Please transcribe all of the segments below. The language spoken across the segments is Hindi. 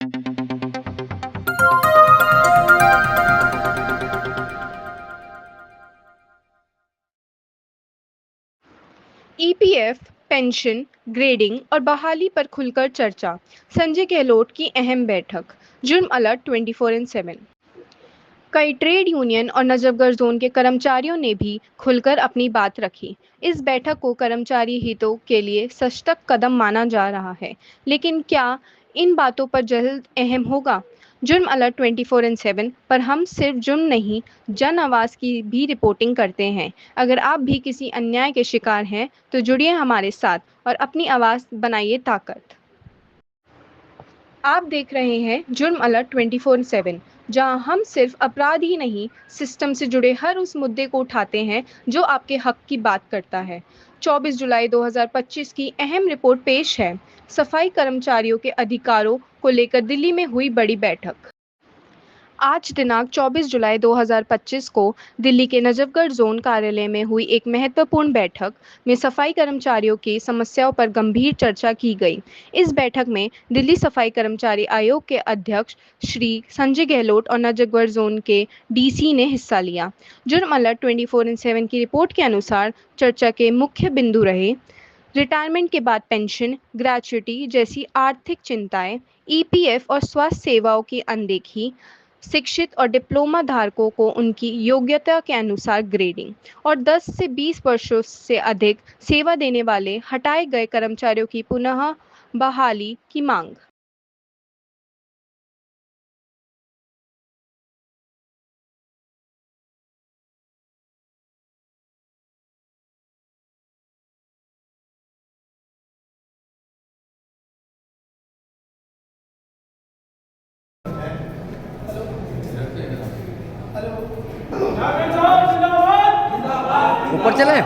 ईपीएफ, पेंशन, ग्रेडिंग और बहाली पर खुलकर चर्चा। संजय गहलोत की अहम बैठक। जुर्म अलर्ट 24/7। कई ट्रेड यूनियन और नजफगढ़ जोन के कर्मचारियों ने भी खुलकर अपनी बात रखी। इस बैठक को कर्मचारी हितों के लिए सशक्त कदम माना जा रहा है, लेकिन क्या इन बातों पर जल्द अहम होगा? जुर्म अलर्ट 24/7 पर हम सिर्फ जुर्म नहीं, जन आवाज़ की भी रिपोर्टिंग करते हैं। अगर आप भी किसी अन्याय के शिकार हैं, तो जुड़िए हमारे साथ और अपनी आवाज़ बनाइए ताकत। आप देख रहे हैं जुर्म अलर्ट 24/7, जहां हम सिर्फ अपराध ही नहीं, सिस्टम से जुड़े हर उस मुद्दे को उठाते हैं जो आपके हक की बात करता है। 24 जुलाई 2025 की अहम रिपोर्ट पेश है। सफाई कर्मचारियों के अधिकारों को लेकर दिल्ली में हुई बड़ी बैठक। आज दिनांक 24 जुलाई 2025 को दिल्ली के नजफगढ़ जोन कार्यालय में हुई एक महत्वपूर्ण बैठक में सफाई कर्मचारियों की समस्याओं पर गंभीर चर्चा की गई। इस बैठक में दिल्ली सफाई कर्मचारी आयोग के अध्यक्ष श्री संजय गहलोत और नजफगढ़ जोन के डीसी ने हिस्सा लिया। जुर्म अलर्ट 24/7 की रिपोर्ट के अनुसार चर्चा के मुख्य बिंदु रहे रिटायरमेंट के बाद पेंशन, ग्रेच्युटी जैसी आर्थिक चिंताएं, ईपीएफ और स्वास्थ्य सेवाओं की अनदेखी, शिक्षित और डिप्लोमा धारकों को उनकी योग्यता के अनुसार ग्रेडिंग और 10 से 20 वर्षों से अधिक सेवा देने वाले हटाए गए कर्मचारियों की पुनः बहाली की मांग। ऊपर चले।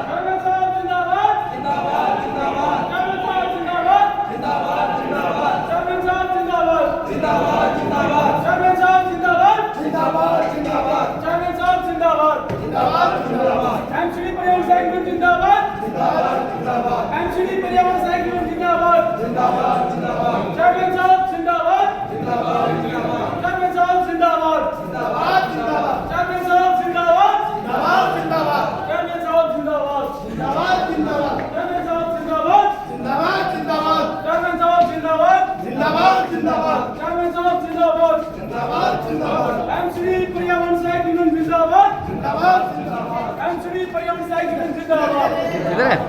इधर है।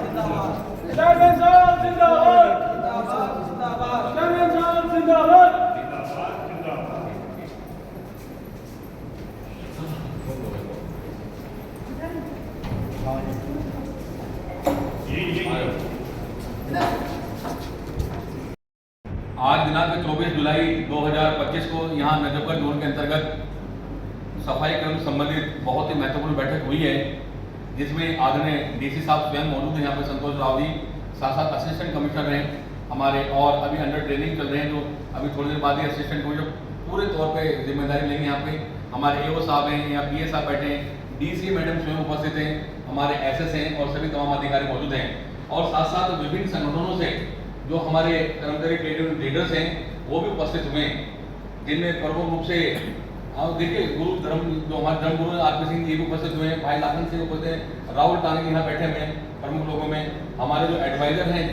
आज दिनांक 24 जुलाई 2025 को यहाँ नजफगढ़ जोन के अंतर्गत सफाई कर्म संबंधित बहुत ही महत्वपूर्ण बैठक हुई है, जिसमें आदरणीय डीसी साहब स्वयं मौजूद हैं। यहाँ पे संतोष राव जी, साथ साथ असिस्टेंट कमिश्नर हैं हमारे, और अभी अंडर ट्रेनिंग चल रहे हैं, जो अभी थोड़ी देर बाद ही असिस्टेंट कमिश्नर पूरे तौर पे जिम्मेदारी लेंगे। यहाँ पे हमारे एओ साहब हैं, यहाँ पीए साहब बैठे हैं, डीसी मैडम स्वयं उपस्थित हैं, हमारे एसएस हैं और सभी तमाम अधिकारी मौजूद हैं। और साथ साथ विभिन्न संगठनों से जो हमारे कर्मचारी ट्रेड यूनियन लीडर्स हैं वो भी उपस्थित हुए, जिनमें प्रमुख रूप से आप देखिए गुरु धर्म जो हमारे धर्म गुरु आरपी सिंह जी भी उपस्थित हुए हैं, भाई लाखन सिंह उपस्थित हैं, राहुल टांगे यहाँ बैठे हुए हैं प्रमुख लोगों में। हमारे जो एडवाइजर हैं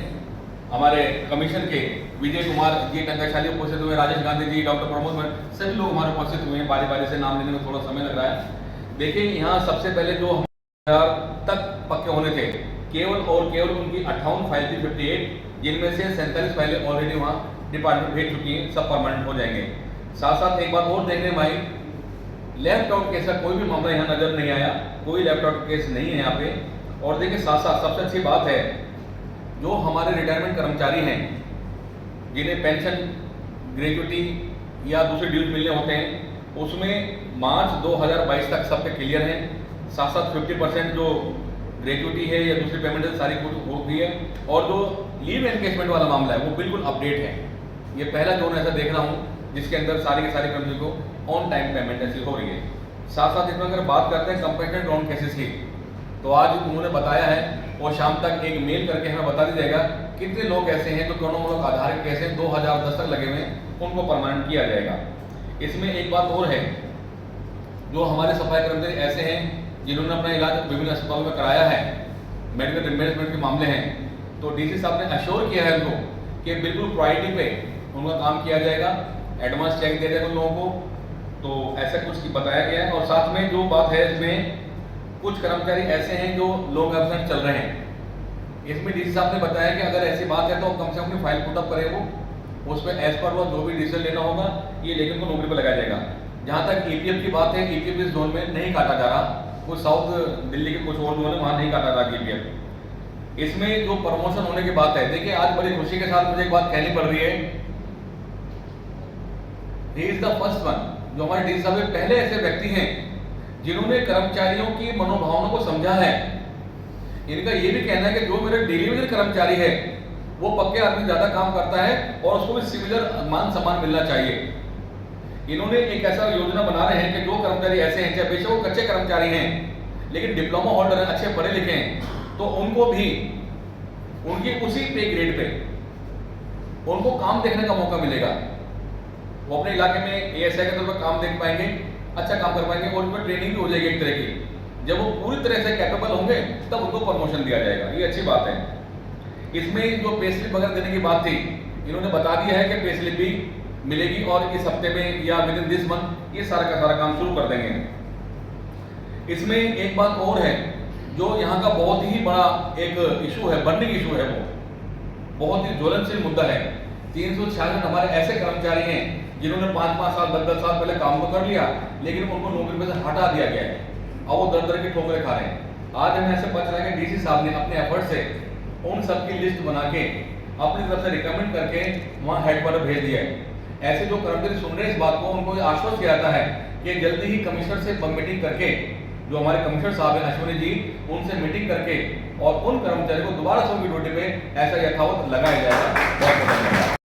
हमारे कमीशन के विजय कुमार जी टंकाशाली उपस्थित हुए, राजेश गांधी जी, डॉक्टर प्रमोद भट्ट, सभी लोग हमारे उपस्थित हुए हैं। बारी बारी से नाम लेने में थोड़ा समय लग रहा है। देखिए यहाँ सबसे पहले जो तक पक्के होने थे, केवल और केवल उनकी 58 फाइल थी 58, जिनमें से 47 फाइलें ऑलरेडी वहाँ डिपार्टमेंट भेज चुकी हैं, सब परमानेंट हो जाएंगे। साथ साथ एक बात और देखने में आई, लेफ्ट आउट केस का कोई भी मामला यहाँ नजर नहीं आया, कोई लेफ्ट आउट केस नहीं है यहाँ पे। और देखिए साथ साथ सबसे अच्छी बात है, जो हमारे रिटायरमेंट कर्मचारी हैं जिन्हें पेंशन, ग्रेजुटी या दूसरे ड्यूज मिलने होते हैं, उसमें मार्च 2022 तक सबके क्लियर हैं। साथ साथ 50% जो ग्रेजुटी है या दूसरी पेमेंट है सारी कुछ हो गई है। और जो लीव एनकेजमेंट वाला मामला है वो बिल्कुल अपडेट है। ये पहला जोन ऐसा देख रहा हूँ जिसके अंदर सारी के सारी कंपनी को ऑन टाइम पेमेंट ऐसी हो रही है। साथ साथ इसमें अगर बात करते हैं कंपेटेंट राउंड केसेस की, तो आज उन्होंने बताया है और शाम तक एक मेल करके हमें बता दी जाएगा कितने लोग ऐसे हैं जो क्रमोन्मुलक आधारित केस हैं 2010 तक लगे हुए हैं, उनको परमानेंट किया जाएगा। इसमें एक बात और है, जो हमारे सफाई कर्मचारी ऐसे हैं जिन्होंने अपना इलाज विभिन्न अस्पतालों में कराया है, मेडिकल रिम्बर्समेंट के मामले हैं, तो डीसी साहब ने अश्योर किया है उनको कि बिल्कुल प्रायोरिटी पे उनका काम किया जाएगा, एडवांस चेक दिया जाएगा उन लोगों को। तो ऐसा कुछ बताया गया है। और साथ में जो बात है, इसमें कुछ कर्मचारी ऐसे हैं जो लॉन्ग एब्सेंट चल रहे हैं। इसमें डीसी साहब ने बताया कि अगर ऐसी बात है तो कम से कम अपनी फाइल पुटअप करे, वो उसमें एज पर वो जो भी डिसीजन लेना होगा ये लेकर उनको नौकरी पर लगाया जाएगा। जहाँ तक ईपीएफ की बात है, ईपीएफ इस जोन में नहीं काटा जा रहा, कुछ साउथ दिल्ली के कुछ और जोन है वहाँ नहीं काटा जा रहा ईपीएफ। इसमें जो प्रमोशन होने की बात है, देखिए आज बड़ी खुशी के साथ मुझे एक बात कहनी पड़ रही है, he is the first one, जो हमारे डीसी साहब पहले ऐसे व्यक्ति हैं जिन्होंने कर्मचारियों की मनोभावना को समझा है। इनका ये भी कहना है कि जो मेरे डिलीवरी कर्मचारी है वो पक्के आदमी ज्यादा काम करता है और उसको भी सिमिलर मान सम्मान मिलना चाहिए। इन्होंने एक ऐसा योजना बना रहे हैं कि जो कर्मचारी ऐसे हैं, चाहे बेशक वो कच्चे कर्मचारी हैं लेकिन डिप्लोमा होल्डर हैं, अच्छे पढ़े लिखे हैं, तो उनको भी उनकी उसी पे ग्रेड पे उनको काम देखने का मौका मिलेगा। वो अपने इलाके में एएसआई के तौर पर काम देख पाएंगे, अच्छा काम कर पाएंगे और उनमें ट्रेनिंग भी हो जाएगी एक तरह की। जब वो पूरी तरह से कैपेबल होंगे तब उनको प्रमोशन दिया जाएगा, ये अच्छी बात है। इसमें जो पे स्लिप वगैरह देने की बात थी, इन्होंने बता दिया है कि पे स्लिप भी मिलेगी और इस हफ्ते में या विद इन दिस मंथ ये सारा का सारा काम शुरू कर देंगे। इसमें एक बात और है, जो यहाँ का बहुत ही बड़ा एक इशू है, बर्निंग इशू है, वो बहुत ही ज्वलनशील मुद्दा है। 366 हमारे ऐसे कर्मचारी हैं जिन्होंने 5-5 साल 10-10 साल पहले काम तो कर लिया लेकिन उनको नौकरी में से हटा दिया गया है, और वो दर दर की ठोकरें खा रहे हैं। आज हमें ऐसे पता चला कि डीसी साहब ने अपने एफर्ट से उन सब की लिस्ट बना के अपनी तरफ से रिकमेंड करके वहाँ हेड पर भेज दिया है। ऐसे जो कर्मचारी सुन रहे हैं इस बात को, उनको आश्वस्त किया जाता है कि जल्दी ही कमिश्नर से मीटिंग करके, जो हमारे कमिश्नर साहब हैं अश्विनी जी, उनसे मीटिंग करके और उन कर्मचारी को दोबारा से उनकी ड्यूटी पे ऐसा यथावत लगाया जाएगा। बहुत बहुत धन्यवाद।